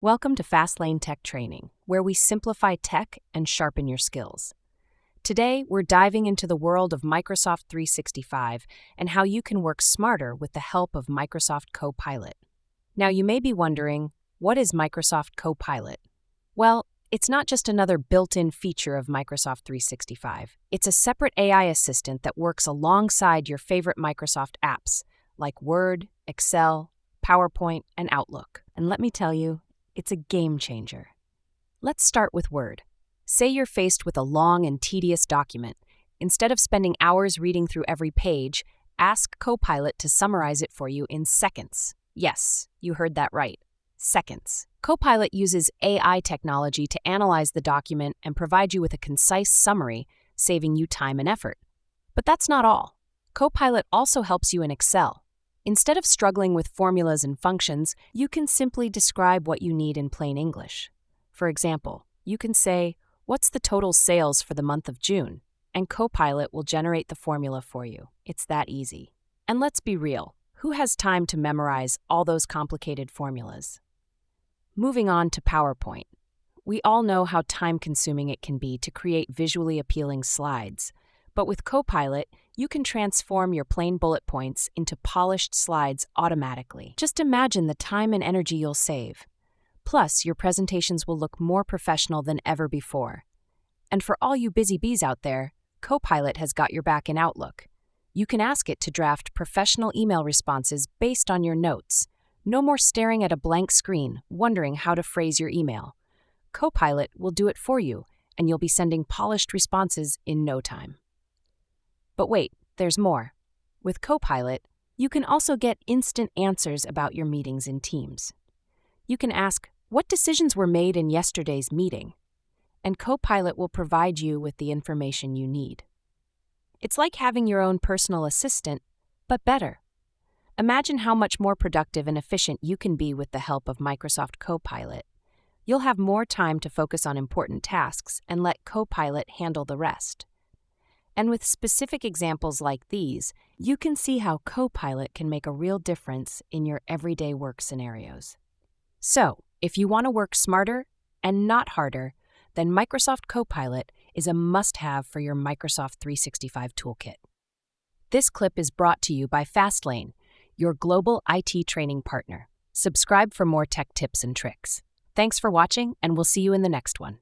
Welcome to Fastlane Tech Training, where we simplify tech and sharpen your skills. Today, we're diving into the world of Microsoft 365 and how you can work smarter with the help of Microsoft Copilot. Now, you may be wondering, what is Microsoft Copilot? Well, it's not just another built-in feature of Microsoft 365. It's a separate AI assistant that works alongside your favorite Microsoft apps, like Word, Excel, PowerPoint, and Outlook. And let me tell you, it's a game changer. Let's start with Word. Say you're faced with a long and tedious document. Instead of spending hours reading through every page, ask Copilot to summarize it for you in seconds. Yes, you heard that right. Seconds. Copilot uses AI technology to analyze the document and provide you with a concise summary, saving you time and effort. But that's not all. Copilot also helps you in Excel. Instead of struggling with formulas and functions, you can simply describe what you need in plain English. For example, you can say, "What's the total sales for the month of June?" And Copilot will generate the formula for you. It's that easy. And let's be real, who has time to memorize all those complicated formulas? Moving on to PowerPoint. We all know how time-consuming it can be to create visually appealing slides. But with Copilot, you can transform your plain bullet points into polished slides automatically. Just imagine the time and energy you'll save. Plus, your presentations will look more professional than ever before. And for all you busy bees out there, Copilot has got your back in Outlook. You can ask it to draft professional email responses based on your notes. No more staring at a blank screen, wondering how to phrase your email. Copilot will do it for you, and you'll be sending polished responses in no time. But wait, there's more. With Copilot, you can also get instant answers about your meetings in Teams. You can ask, "What decisions were made in yesterday's meeting?" And Copilot will provide you with the information you need. It's like having your own personal assistant, but better. Imagine how much more productive and efficient you can be with the help of Microsoft Copilot. You'll have more time to focus on important tasks and let Copilot handle the rest. And with specific examples like these, you can see how Copilot can make a real difference in your everyday work scenarios. So, if you want to work smarter and not harder, then Microsoft Copilot is a must-have for your Microsoft 365 toolkit. This clip is brought to you by Fastlane, your global IT training partner. Subscribe for more tech tips and tricks. Thanks for watching, and we'll see you in the next one.